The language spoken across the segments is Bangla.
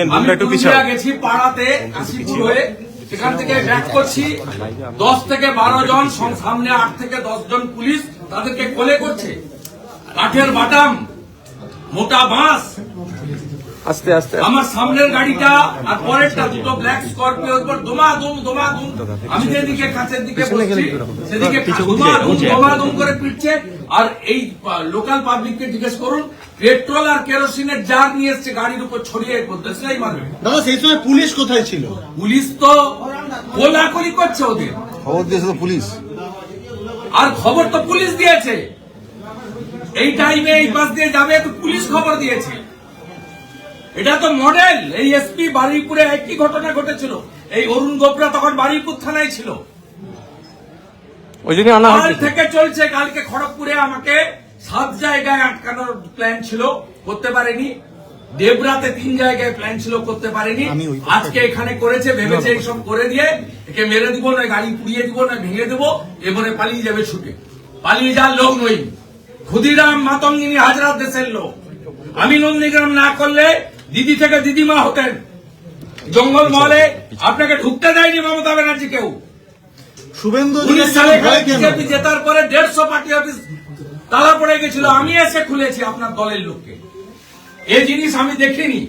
আমি পুরুলিয়া গেছি পাড়াতে কাশীপুর হয়ে, সেখান থেকে ব্যাক করছি 10 থেকে 12 জন, সামনে 8 থেকে 10 জন পুলিশ তাদেরকে কোলে করছে, কাঠের বাটাম, মোটা বাঁশ। আস্তে আস্তে আমার সামনের গাড়িটা আর পরেরটা দুটো ব্ল্যাক স্করপিওর উপর দমাদম। আমি যেদিকে কাছের দিকে বসছি সেদিকে দমাদম করে পিটছে। আর এই লোকাল পাবলিককে জিজ্ঞেস করুন, পেট্রোল আর কেরোসিনের জার নিয়ে এসছে গাড়ির উপর ছড়িয়ে দেশলাই মারবে। দাদা সেই সময় পুলিশ কোথায় ছিল? পুলিশ তো কোলাকুলি করছে, ওদের খবর দিয়েছে তো পুলিশ, আর খবর তো পুলিশ দিয়েছে। এই টাইমে এই বাস দিয়ে যাবে তো পুলিশ খবর দিয়েছে। এটা তো মডেল। এই এসপি বারুইপুরে একই ঘটনা ঘটেছিল। এই অরুণ গোবরা তখন বারুইপুর থানায় ছিল। ওই জন্য আনা কাল হয়েছে। থেকে চলছে। কালকে খড়গপুরে আমাকে 7 জায়গায় আটকানোর প্ল্যান ছিল, করতে পারেনি। দেবরাতে 3 জায়গায় প্ল্যান ছিল, করতে পারেনি। আজকে এখানে করেছে, ভেবেছে এইসব করে দিয়ে একে মেরে দিব, না গাড়ি পুড়িয়ে দিব, না ভেঙে দেবো, এবারে পালিয়ে যাবে ছুটে। পালিয়ে যাওয়ার লোক নই। ক্ষুদিরাম মাতঙ্গিনী হাজরাত দেশের লোক। আমি নন্দীগ্রাম না করলে দিদি থেকে দিদিমা হতেন। জঙ্গল মহলে আপনাকে ঢুকতে দেয়নি মমতা ব্যানার্জি কেউ। শুভেন্দু 19 সালে বিজেপি জেতার পরে 150 পার্টি অফিস তালা পড়ে গেছিল, আমি এসে খুলেছি আপনার দলের লোককে। এই জিনিস আমি দেখিনি।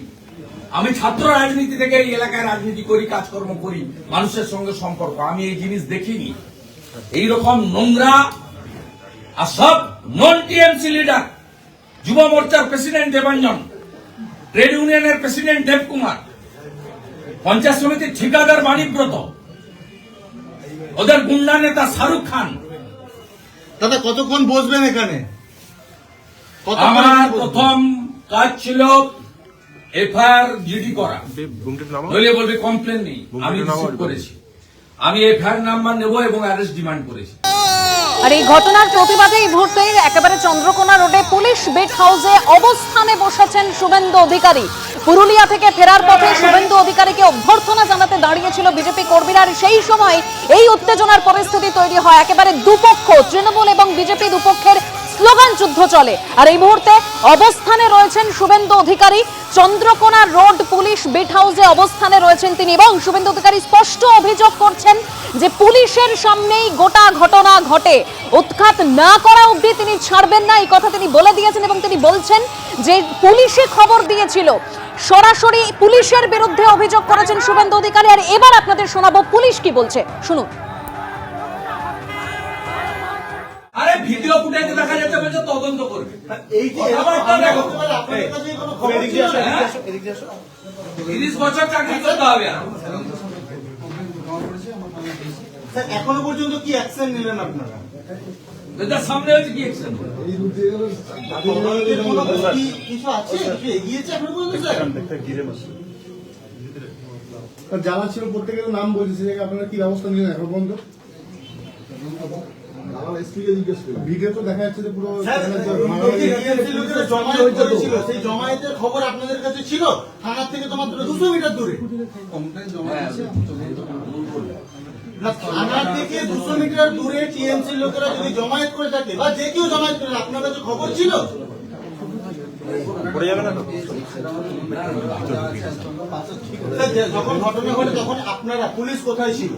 আমি ছাত্র রাজনীতি থেকে এই এলাকায় রাজনীতি করি, কাজকর্ম করি, মানুষের সঙ্গে সম্পর্ক। আমি এই জিনিস দেখিনি। এইরকম নোংরা আর সব নন টিএমসি লিডার, যুব মোর্চার প্রেসিডেন্ট দেবাঞ্জন, ট্রেড ইউনিয়নের প্রেসিডেন্ট দেবকুমার, পঞ্চায়েত সমিতির ঠিকাদার বাণীব্রত, ওদের গুন্ডা নেতা শাহরুখ খান। দাদা কতক্ষণ বসবেন এখানে? আমার প্রথম কাজ ছিল এফআইআর জিডি করা, নইলে বলবে কমপ্লেন নেই। আমি রিসিভ করেছি। আমি এফআইআর নাম্বার নেব এবং অ্যারেস্ট ডিমান্ড করেছি। আর এই ঘটনার প্রতিবাদে এই মুহূর্তে একেবারে চন্দ্রকোনা রোডে পুলিশ বেট হাউসে অবস্থানে বসেছেন শুভেন্দু অধিকারী। পুরুলিয়া থেকে ফেরার পথে শুভেন্দু অধিকারীকে অভ্যর্থনা জানাতে দাঁড়িয়েছিল বিজেপি কর্মীরা। আর সেই সময় এই উত্তেজনার পরিস্থিতি তৈরি হয়। একেবারে দুপক্ষ, তৃণমূল এবং বিজেপি দুপক্ষের স্লোগান যুদ্ধ চলে। আর এই মুহূর্তে অবস্থানে রয়েছেন Suvendu Adhikari. Chandrakona road police bet হাউসে অবস্থানে রয়েছেন তিনি, এবং শুভেন্দু অধিকারী স্পষ্ট অভিযোগ করছেন যে পুলিশের সামনেই গোটা ঘটনা ঘটে, উৎখাত না করা অবধি তিনি ছাড়বেন না, এই কথা তিনি বলে দিয়েছেন। এবং তিনি বলছেন যে পুলিশে খবর দিয়েছিল, সরাসরি পুলিশের বিরুদ্ধে অভিযোগ করেছেন শুভেন্দু অধিকারী। আর এবার আপনাদের শোনাবো পুলিশ কি বলছে, শুনুন। আরে ভিডিও ফুটেজে দেখা যাচ্ছে বলছে তদন্ত করবে। এই যে 30 বছর চাকরি করতে হবে। এখনো পর্যন্ত কি অ্যাকশন নিলেন আপনারা? এটার সামনে হচ্ছে কি অ্যাকশন? কিছু আছে, কিছু এগিয়েছে এখনো পর্যন্ত? যারা ছিল প্রত্যেকের নাম বলছে, আপনারা কি ব্যবস্থা নিলেন এখন পর্যন্ত? ভিডিও তো দেখা যাচ্ছে যে পুরো সেই জমায়েতের খবর আপনাদের কাছে ছিল, থানা থেকে তো মাত্র 200 মিটার দূরে। থানা থেকে 200 মিটার দূরে টিএমসি লোকেরা যদি জমায়েত করে থাকে, বা যে কেউ জমায়েত করে, আপনার কাছে খবর ছিল? যখন ঘটনা ঘটে তখন আপনারা পুলিশ কোথায় ছিল?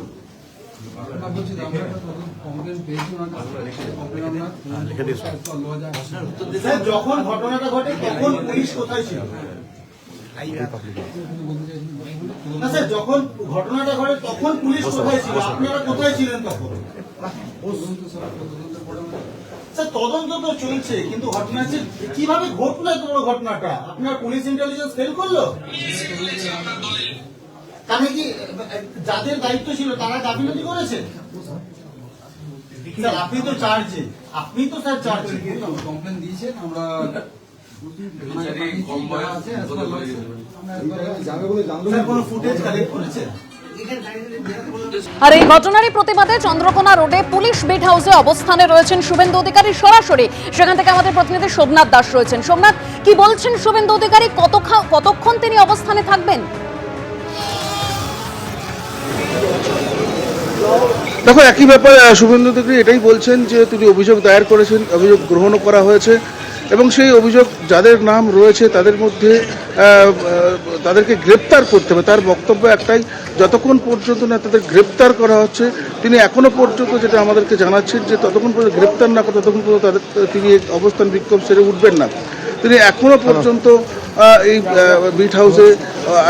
যখন ঘটনাটা ঘটে তখন পুলিশ কোথায় ছিল? না স্যার, যখন ঘটনাটা ঘটে তখন পুলিশ কোথায় ছিল? আপনারা কোথায় ছিলেন তখন? স্যার তদন্ত তো চলছে, কিন্তু ঘটনা কিভাবে ঘটলো এত বড় ঘটনাটা? আপনার পুলিশ ইন্টেলিজেন্স ফেল করলো? তাহলে কি যাদের দায়িত্ব ছিল তারা গাফিলতি করেছে? স্যার আপনি তো চার্জে, আপনি তো স্যার চার্জে কমপ্লেন দিয়েছেন। আমরা কোনো ফুটেজ কালেক্ট করেছে? আর এই ঘটনারই প্রতিবাদে চন্দ্রকোনা রোডে পুলিশ বেট হাউসে অবস্থানে রয়েছেন শুভেন্দু অধিকারী। সরাসরি সেখান থেকে আমাদের প্রতিনিধি সোমনাথ দাস রয়েছেন। সোমনাথ, কি বলছেন শুভেন্দু অধিকারী? কতক্ষণ তিনি অবস্থানে থাকবেন? দেখো, একই ব্যাপারে শুভেন্দু অধিকারী এটাই বলছেন যে তিনি অভিযোগ দায়ের করেছেন, অভিযোগ গ্রহণও করা হয়েছে এবং সেই অভিযোগ যাদের নাম রয়েছে তাদের মধ্যে তাদেরকে গ্রেপ্তার করতে হবে। তার বক্তব্য একটাই, যতক্ষণ পর্যন্ত না তাদের গ্রেপ্তার করা হচ্ছে, তিনি এখনো পর্যন্ত যেটা আমাদেরকে জানাচ্ছেন যে ততক্ষণ পর্যন্ত গ্রেপ্তার না করে ততক্ষণ পর্যন্ত তিনি অবস্থান বিক্ষোভ ছেড়ে উঠবেন না। তিনি এখনো পর্যন্ত এই বিট হাউসে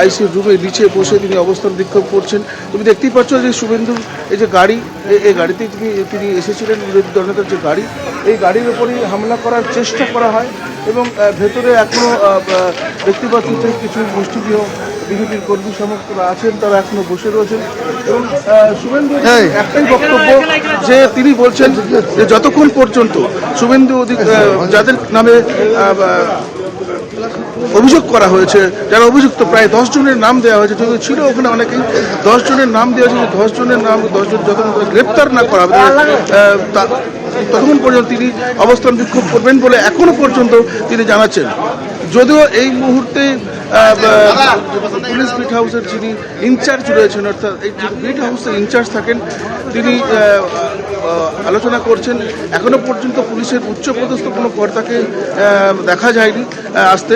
আইসির রুমে নিচে বসে তিনি অবস্থান বিক্ষোভ করছেন। তুমি দেখতেই পাচ্ছ যে শুভেন্দুর এই যে গাড়ি, এই গাড়িতে তিনি এসেছিলেন, বিরোধী দলনেতার যে গাড়ি, এই গাড়ির ওপরেই হামলা করার চেষ্টা করা হয় এবং ভেতরে এখনও দেখতে পাচ্ছি যে কিছু মুষ্টিমেয় বিজেপির কর্মী সমর্থকরা আছেন, তারা এখনো বসে রয়েছেন এবং শুভেন্দুর একটাই বক্তব্য যে তিনি বলছেন যে যতক্ষণ পর্যন্ত শুভেন্দু যাদের নামে অভিযোগ করা হয়েছে, যারা অভিযুক্ত প্রায় 10 জনের নাম দেওয়া হয়েছে, যদি ছিল ওখানে অনেকেই 10 জনের নাম দেওয়া হয়েছে, 10 জনের নাম 10 জন যতক্ষণ গ্রেপ্তার না করা হবে ততক্ষণ পর্যন্ত তিনি অবস্থান বিক্ষোভ করবেন বলে এখনো পর্যন্ত তিনি জানাচ্ছেন। যদিও এই মুহূর্তে পুলিশ বিট হাউসের যিনি ইনচার্জ রয়েছেন, অর্থাৎ এই বিট হাউসের ইনচার্জ থাকেন, তিনি আলোচনা করছেন। এখনো পর্যন্ত পুলিশের উচ্চপদস্থ কোনো কর্তাকে দেখা যায়নি আসতে।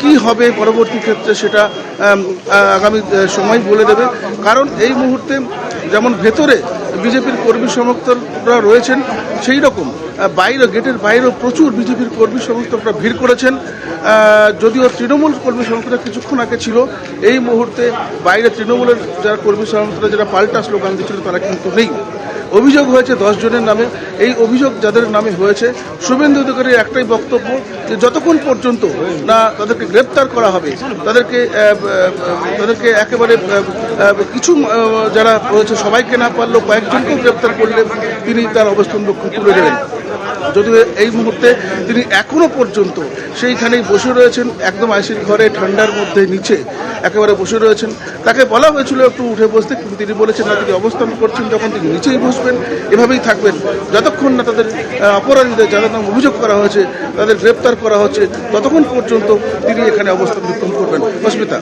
কি হবে পরবর্তী ক্ষেত্রে সেটা আগামী সময় বলে দেবে। কারণ এই মুহূর্তে যেমন ভেতরে বিজেপির কর্মী সমর্থকরা রয়েছেন, সেই রকম বাইরে গেটের বাইরেও প্রচুর বিজেপির কর্মী সমর্থকরা ভিড় করেছেন। যদিও তৃণমূল কর্মী সমর্থকরা কিছুক্ষণ আগে ছিল, এই মুহূর্তে বাইরে তৃণমূলের যারা কর্মী সমর্থকরা যারা পাল্টা স্লোগান দিচ্ছিল তারা কিন্তু নেই। অভিযোগ হয়েছে 10 জনের নামে। এই অভিযোগ যাদের নামে হয়েছে, শুভেন্দু অধিকারীর একটাই বক্তব্য যে যতক্ষণ পর্যন্ত না তাদেরকে গ্রেপ্তার করা হবে, তাদেরকে একেবারে কিছু যারা রয়েছে সবাইকে না পারলেও কয়েকজনকেও গ্রেপ্তার করলে তিনি তার অবস্থান রক্ষণ তুলে দেবেন। যদিও এই মুহূর্তে তিনি এখনো পর্যন্ত সেইখানেই বসে রয়েছেন, একদম আইসির ঘরে ঠান্ডার মধ্যে নিচে একেবারে বসে রয়েছেন। তাকে বলা হয়েছিল একটু উঠে বসতে, কিন্তু তিনি বলেছেন না, তিনি অবস্থান করছেন যখন তিনি নিচেই বসবেন, এভাবেই থাকবেন যতক্ষণ না তাদের অপরাধীদের যাদের নাম অভিযোগ করা হয়েছে তাদের গ্রেপ্তার করা হচ্ছে, ততক্ষণ পর্যন্ত তিনি এখানে অবস্থান বিক্ষোভ করবেন। অস্মিতা,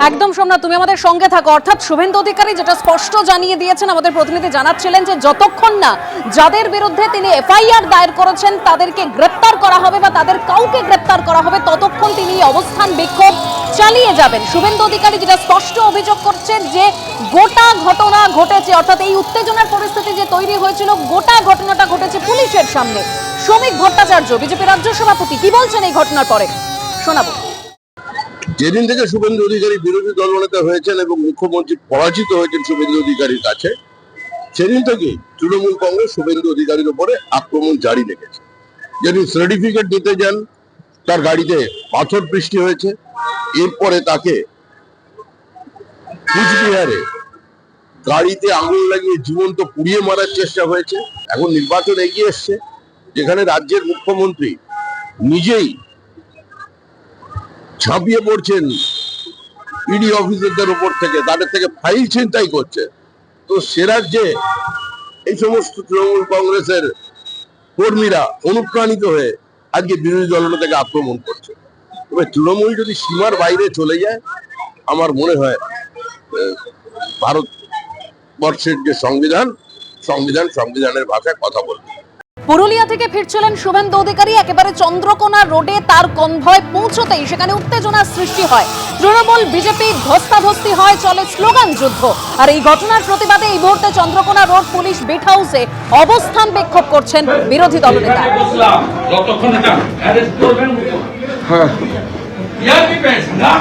একদম সোমনাথ, তুমি আমাদের সঙ্গে থাকো। অর্থাৎ শুভেন্দু অধিকারী যেটা স্পষ্ট জানিয়ে দিয়েছেন, আমাদের প্রতিনিধি জানাচ্ছিলেন যে যতক্ষণ না যাদের বিরুদ্ধে তিনি এফআইআর দায়ের করেছেন তাদেরকে গ্রেপ্তার করা হবে বা তাদের কাউকে গ্রেপ্তার করা হবে, ততক্ষণ তিনি অবস্থান বিক্ষোভ চালিয়ে যাবেন। শুভেন্দু অধিকারী যেটা স্পষ্ট অভিযোগ করছেন যে গোটা ঘটনা ঘটেছে, অর্থাৎ এই উত্তেজনার পরিস্থিতি যে তৈরি হয়েছিল, গোটা ঘটনাটা ঘটেছে পুলিশের সামনে। শ্রমিক ভট্টাচার্য বিজেপি রাজ্য সভাপতি কি বলছেন এই ঘটনার পরে, শোনাবো। যেদিন থেকে শুভেন্দু অধিকারী বিরোধী দলনেতা হয়েছেন এবং মুখ্যমন্ত্রী পরাজিত হয়েছেন শুভেন্দু অধিকারীর কাছে, সেদিন থেকে তৃণমূল কংগ্রেস শুভেন্দু অধিকারীর উপরে আক্রমণ জারি রেখেছে। যেদিন সার্টিফিকেট দিতে যান তার গাড়িতে পাথর বৃষ্টি হয়েছে, এরপরে তাকে কুচবিহারে গাড়িতে আগুন লাগিয়ে জীবন্ত পুড়িয়ে মারার চেষ্টা হয়েছে। এখন নির্বাচন এগিয়ে এসছে, যেখানে রাজ্যের মুখ্যমন্ত্রী নিজেই ঝাঁপিয়ে পড়ছেন ইডি অফিসারদের উপর থেকে, তাদের থেকে ফাইল ছিনতাই করছে। তো সে রাজ্যে এই সমস্ত তৃণমূল কংগ্রেসের কর্মীরা অনুপ্রাণিত হয়ে আজকে বিরোধী দলনেতাকে আক্রমণ করছে। তবে তৃণমূল যদি সীমার বাইরে চলে যায়, আমার মনে হয় ভারতবর্ষের যে সংবিধানের ভাষায় কথা বলবে। পুরুলিয়া থেকে ফিরছিলেন শুভেন্দু অধিকারী, একেবারে চন্দ্রকোনা রোডে তার কনভয় পৌঁছতেই সেখানে উত্তেজনার সৃষ্টি হয়। তৃণমূল বিজেপি ধস্তাধস্তি হয়, চলে স্লোগান যুদ্ধ। আর এই ঘটনার প্রতিবাদে এই মুহূর্তে চন্দ্রকোনা রোড পুলিশ বিট হাউসে অবস্থান বিক্ষোভ করছেন বিরোধী দলনেতা। যতক্ষণ এটা অ্যারেস্ট করবেন, হ্যাঁ ইয়ারকি পেশ না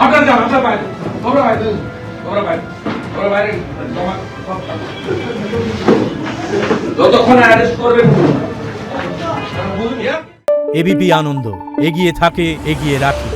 আপনারা যান, আপনারা বাইরে, তোমরা বাইরে, তোমরা বাইরে, তোমরা বাইরে জমা যতক্ষণ অ্যারেস্ট করবেন। এবিপি আনন্দ, এগিয়ে থাকে, এগিয়ে রাখে।